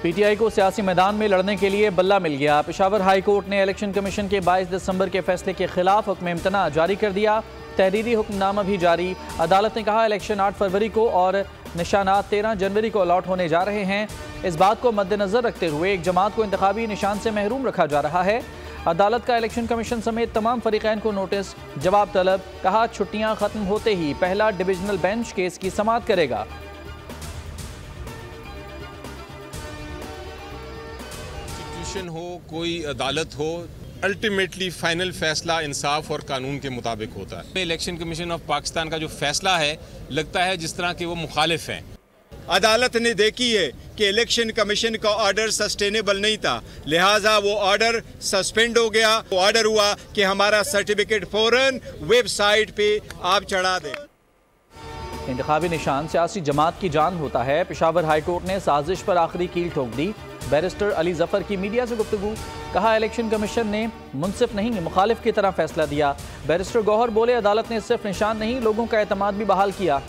PTI को सियासी मैदान में लड़ने के लिए बल्ला मिल गया। पेशावर हाई कोर्ट ने इलेक्शन कमीशन के 22 दिसंबर के फैसले के खिलाफ हुक्म इम्तना जारी कर दिया। तहरीरी हुक्मनामा भी जारी। अदालत ने कहा इलेक्शन 8 फरवरी को और निशानात 13 जनवरी को अलॉट होने जा रहे हैं। इस बात को मद्देनजर रखते हुए एक जमात को इंतखाबी निशान से महरूम रखा जा रहा है। अदालत का इलेक्शन कमीशन समेत तमाम फरीकैन को नोटिस, जवाब तलब। कहा छुट्टियां खत्म होते ही पहला डिविजनल बेंच केस की समाअत करेगा। हो कोई अदालत हो, अल्टीमेटली फाइनल फैसला इंसाफ और कानून के मुताबिक होता है। इलेक्शन कमीशन ऑफ पाकिस्तान का जो फैसला है, लगता है जिस तरह के वो मुखालिफ हैं। अदालत ने देखी है कि इलेक्शन कमीशन का ऑर्डर सस्टेनेबल नहीं था, लिहाजा वो ऑर्डर सस्पेंड हो गया। वो ऑर्डर हुआ कि हमारा सर्टिफिकेट फौरन वेबसाइट पे आप चढ़ा दें। इंतखाबी निशान सियासी जमात की जान होता है। पेशावर हाई कोर्ट ने साजिश पर आखिरी कील ठोक दी। बैरिस्टर अली जफर की मीडिया से गुफ्तगू। कहा इलेक्शन कमीशन ने मुनसिफ नहीं मुखालिफ की तरह फैसला दिया। बैरिस्टर गौहर बोले अदालत ने सिर्फ निशान नहीं लोगों का एतमाद भी बहाल किया।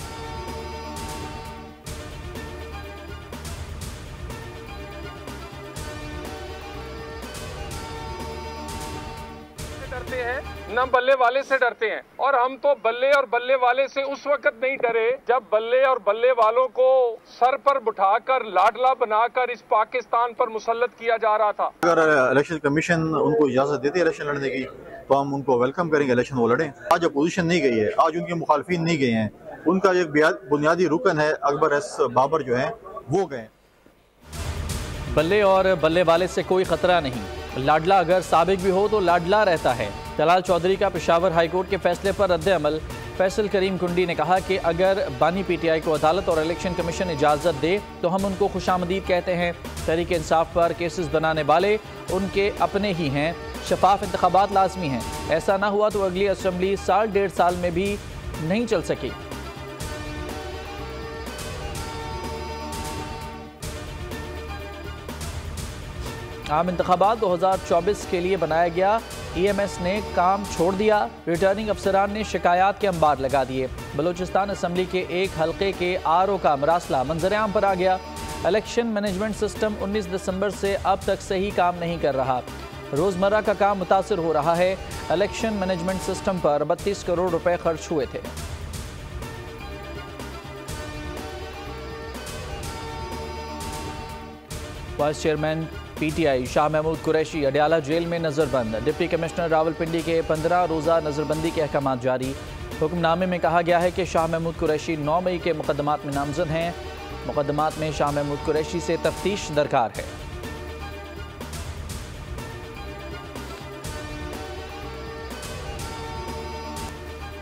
डरते हैं न बल्ले वाले से डरते हैं, और हम तो बल्ले और बल्ले वाले से उस वक्त नहीं डरे जब बल्ले और बल्ले वालों को सर पर बिठाकर लाडला बनाकर इस पाकिस्तान पर मुसल्लत किया जा रहा था। अगर इलेक्शन कमीशन उनको इजाजत देती है इलेक्शन लड़ने की तो हम उनको वेलकम करेंगे, इलेक्शन वो लड़ें। आज अपोजिशन नहीं गई है, आज उनके मुखालफिन नहीं गए हैं, उनका एक बुनियादी रुकन है अकबर एस बाबर जो है वो गए। बल्ले और बल्ले वाले से कोई खतरा नहीं, लाडला अगर साबिक भी हो तो लाडला रहता है। जलाल चौधरी का पेशावर हाईकोर्ट के फैसले पर रद्द अमल। फैसल करीम कुंडी ने कहा कि अगर बानी पीटीआई को अदालत और इलेक्शन कमीशन इजाज़त दे तो हम उनको खुशामदीद कहते हैं। तहरीक इंसाफ पर केसेस बनाने वाले उनके अपने ही हैं। शफाफ इंतखाबात लाजमी हैं, ऐसा ना हुआ तो अगली असम्बली साल 1.5 साल में भी नहीं चल सकी। आम इंतखाबात 2024 के लिए बनाया गया EMS ने काम छोड़ दिया। रिटर्निंग अफसरान ने शिकायत के अंबार लगा दिए। बलूचिस्तान असम्बली के एक हल्के के RO का मरासला मंजर-ए-आम पर आ गया। इलेक्शन मैनेजमेंट सिस्टम 19 दिसंबर से अब तक सही काम नहीं कर रहा। रोज़मर्रा का काम मुतासर हो रहा है। इलेक्शन मैनेजमेंट सिस्टम पर 32 करोड़ रुपए खर्च हुए थे। Vice chairman PTI Shah Mahmood Qureshi Adiala jail में नजरबंद। डिप्टी कमिश्नर रावलपिंडी के 15 रोज़ा नजरबंदी के अहकाम जारी। हुक्मनामे में कहा गया है कि शाह महमूद कुरैशी 9 मई के मुकदमात में नामजद हैं। मुकदमात में शाह महमूद कुरैशी से तफ्तीश दरकार है।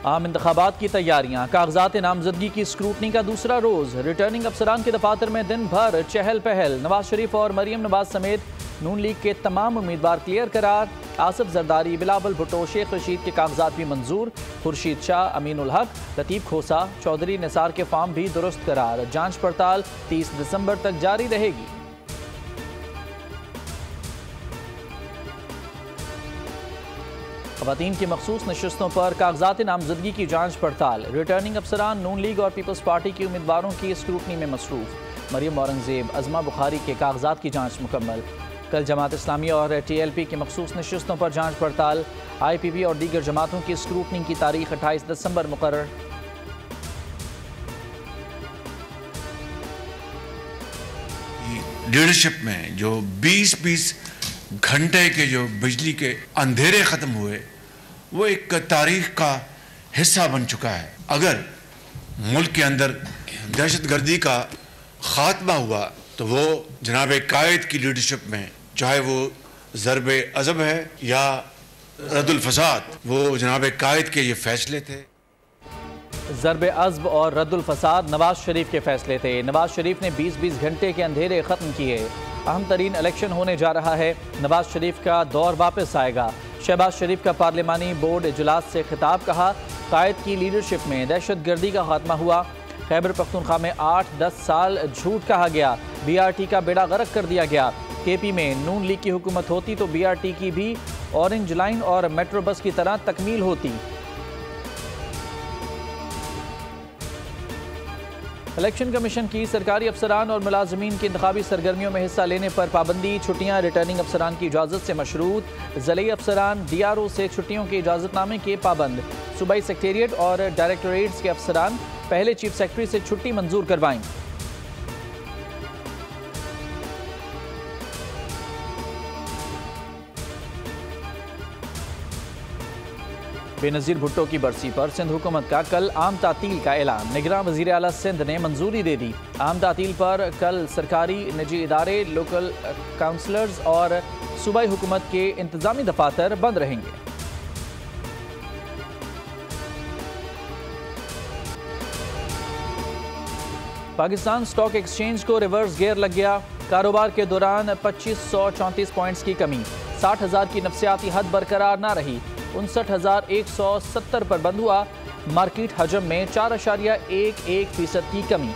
आम इंतखाबात की तैयारियां, कागजात नामजदगी की स्क्रूटनी का दूसरा रोज। रिटर्निंग अफसरान के दफातर में दिन भर चहल पहल। नवाज शरीफ और मरियम नवाज समेत नून लीग के तमाम उम्मीदवार क्लियर करार। आसिफ जरदारी, बिलावल भुट्टो, शेख रशीद के कागजात भी मंजूर। खुर्शीद शाह, अमीनुल हक, लतीफ खोसा, चौधरी निसार के फार्म भी दुरुस्त करार। जांच पड़ताल 30 दिसंबर तक जारी रहेगी। ख़वातीन की मखसूस नशस्तों पर कागजात नामजदगी की जांच पड़ताल। रिटर्निंग अफसरान नून लीग और पीपल्स पार्टी की उम्मीदवारों की स्क्रूटनी में मसरूफ। मरियम औरंगजेब, अज़मा बुखारी के कागजात की जांच मुकम्मल। कल जमात इस्लामी और TLP की मखसूस नशस्तों पर जांच पड़ताल। IPP और दीगर जमातों की स्क्रूटनी की तारीख 28 दिसंबर मुकर्रर। लीडरशिप में जो 20-20 घंटे के जो बिजली के अंधेरे खत्म हुए वो एक तारीख का हिस्सा बन चुका है। अगर मुल्क के अंदर दहशतगर्दी का खात्मा हुआ तो वो जनाब कायद की लीडरशिप में, चाहे वो ज़रबे अज़ब है या रद्दुल फसाद, वो जनाब कायद के ये फैसले थे। ज़रबे अज़ब और रद्दुल फसाद नवाज शरीफ के फैसले थे। नवाज शरीफ ने 20-20 घंटे के अंधेरे ख़त्म किए। अहम तरीन इलेक्शन होने जा रहा है। नवाज शरीफ का दौर वापस आएगा। शहबाज शरीफ का पार्लिमानी बोर्ड इजलास से खिताब। कहा कायद की लीडरशिप में दहशत गर्दी का खात्मा हुआ। खैबर पख्तूनख्वा में 8-10 साल झूठ कहा गया। BRT का बेड़ा गर्क कर दिया गया। KP में नून लीग की हुकूमत होती तो BRT की भी ऑरेंज लाइन और मेट्रो बस की तरह तकमील होती। इलेक्शन कमीशन की सरकारी अफसरान और मुलाजमीन की इंतखाबी सरगर्मियों में हिस्सा लेने पर पाबंदी। छुट्टियां रिटर्निंग अफसरान की इजाज़त से मशरूत। ज़िले अफसरान DRO से छुट्टियों के इजाज़तनामे के पाबंद। सूबाई सेक्रेटेरिएट और डायरेक्टरेट्स के अफसरान पहले चीफ सेक्रेटरी से छुट्टी मंजूर करवाएं। बेनज़ीर भुट्टो की बरसी पर सिंध हुकूमत का कल आम तातील का ऐलान। निगरान वज़ीर आला सिंध ने मंजूरी दे दी। आम तातील पर कल सरकारी निजी इदारे, लोकल काउंसलर्स और सूबाई हुकूमत के इंतजामी दफातर बंद रहेंगे। पाकिस्तान स्टॉक एक्सचेंज को रिवर्स गियर लग गया। कारोबार के दौरान 2534 पॉइंट्स की कमी। 60,000 की नफसियाती हद बरकरार ना रही। 59,170 पर बंद हुआ। मार्केट हजम में 4.11% की कमी।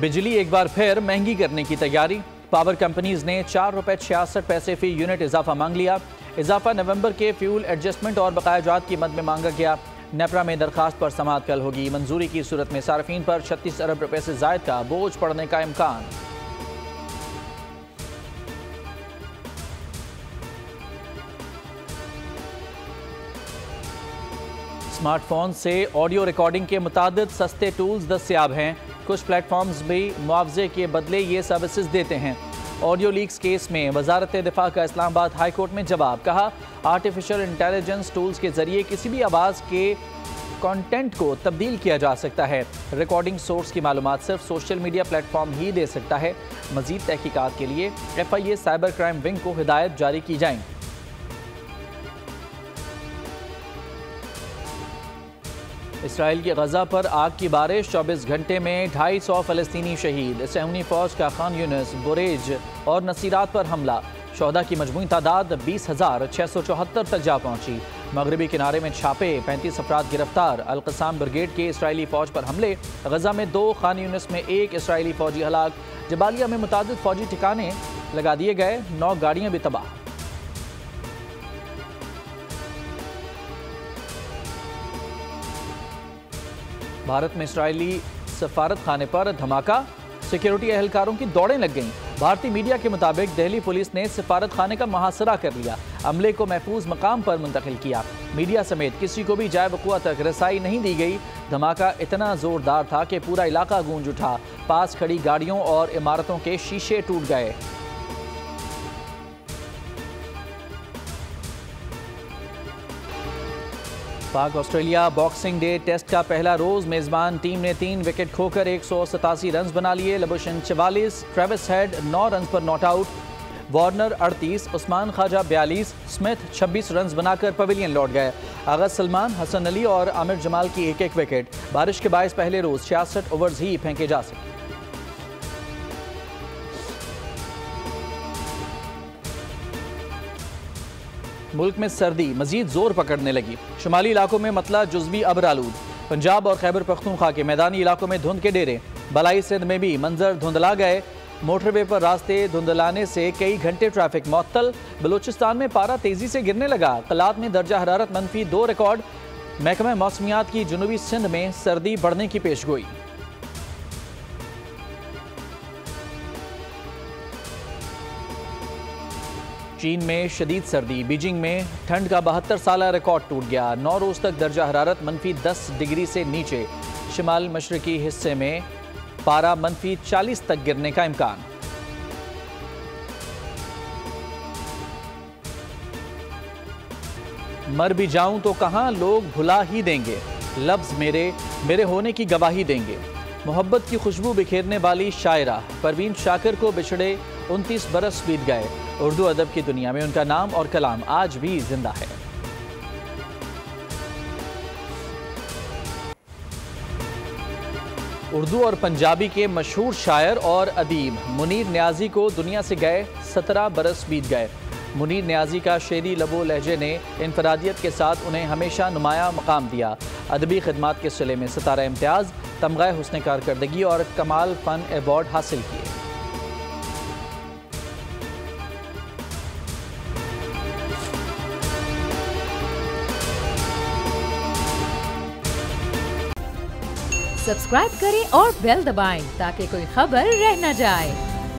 बिजली एक बार फिर महंगी करने की तैयारी। पावर कंपनीज ने ₹4.66 फी यूनिट इजाफा मांग लिया। इजाफा नवंबर के फ्यूल एडजस्टमेंट और बकायाजात की मद में मांगा गया। नेपरा में दरखास्त पर समाअत कल होगी। मंजूरी की सूरत में सार्फिन पर 36 अरब रुपए से जायद का बोझ पड़ने का इम्कान। स्मार्टफोन से ऑडियो रिकॉर्डिंग के मुतादिद सस्ते टूल्स दस्तयाब हैं। कुछ प्लेटफॉर्म्स भी मुआवजे के बदले ये सर्विसेज देते हैं। ऑडियो लीक्स केस में वजारत दिफा का इस्लामाबाद हाई कोर्ट में जवाब। कहा, आर्टिफिशियल इंटेलिजेंस टूल्स के जरिए किसी भी आवाज़ के कंटेंट को तब्दील किया जा सकता है। रिकॉर्डिंग सोर्स की मालूमात सिर्फ सोशल मीडिया प्लेटफॉर्म ही दे सकता है। मजीद तहकीकात के लिए FIA साइबर क्राइम विंग को हिदायत जारी की जाएंगी। इसराइल की गजा पर आग की बारिश। 24 घंटे में 250 फ़लस्तीनी शहीद। सहूनी फौज का खान यूनिस, बुरेज और नसीरात पर हमला। शोहदा की मजमूई तादाद 20,674 तक जा पहुंची। मगरबी किनारे में छापे, 35 अफराद गिरफ्तार। अल-क़साम ब्रिगेड के इसराइली फौज पर हमले। गजा में 2, खान यूनिस में 1 इसराइली फौजी हलाक। जबालिया में मुतादिद फौजी ठिकाने लगा दिए गए। 9 गाड़ियां भी तबाह। भारत में इसराइली सफारत खाने पर धमाका। सिक्योरिटी एहलकारों की दौड़ें लग गईं। भारतीय मीडिया के मुताबिक दिल्ली पुलिस ने सफारत खाने का मुहासरा कर लिया। अमले को महफूज मकाम पर मुंतकिल किया। मीडिया समेत किसी को भी जाए वक़ुआ तक रसाई नहीं दी गई। धमाका इतना जोरदार था कि पूरा इलाका गूंज उठा। पास खड़ी गाड़ियों और इमारतों के शीशे टूट गए। पाक ऑस्ट्रेलिया बॉक्सिंग डे टेस्ट का पहला रोज मेजबान टीम ने 3 विकेट खोकर 187 रन बना लिए। लबुशन 44, ट्रेविस हेड 9 रन पर not out. Warner 38, Usman Khawaja 42, Smith 26 run बनाकर पवेलियन लौट गए। आगा सलमान, हसन अली और आमिर जमाल की 1-1 विकेट। बारिश के बायस पहले रोज 66 ओवर्स ही फेंके जा सके। मुल्क में सर्दी मजीद जोर पकड़ने लगी। शुमाली इलाकों में मतला जुज़वी अब्र आलूद। पंजाब और खैबर पख्तूनख्वा के मैदानी इलाकों में धुंध के डेरे। बलाई सिंध में भी मंजर धुंधला गए। मोटरवे पर रास्ते धुंधलाने से कई घंटे ट्रैफिक मुअत्तल। बलूचिस्तान में पारा तेजी से गिरने लगा। कलात में दर्जा हरारत -2 रिकॉर्ड। महकमा मौसमियात की जनूबी सिंध में सर्दी बढ़ने की पेशगोई। चीन में शदीद सर्दी। बीजिंग में ठंड का 72 साला रिकॉर्ड टूट गया। 9 रोज तक दर्जा हरारत -10 डिग्री से नीचे। शिमाल मशरकी हिस्से में पारा -40 तक गिरने का इम्कान। मर भी जाऊं तो कहां, लोग भुला ही देंगे। लफ्ज मेरे होने की गवाही देंगे। मोहब्बत की खुशबू बिखेरने वाली शायरा परवीन शाकिर को बिछड़े 29 बरस बीत गए। उर्दू अदब की दुनिया में उनका नाम और कलाम आज भी जिंदा है। उर्दू और पंजाबी के मशहूर शायर और अदीब मुनीर न्याजी को दुनिया से गए 17 बरस बीत गए। मुनीर न्याजी का शेरी लबो लहजे ने इनफरादियत के साथ उन्हें हमेशा नुमाया मकाम दिया। अदबी खिदमात के सिले में सितारा इम्तियाज़, तमगा हुस्न कारकर्दगी और कमाल फ़न अवार्ड हासिल किए। सब्सक्राइब करें और बेल दबाएं ताकि कोई खबर रह न जाए।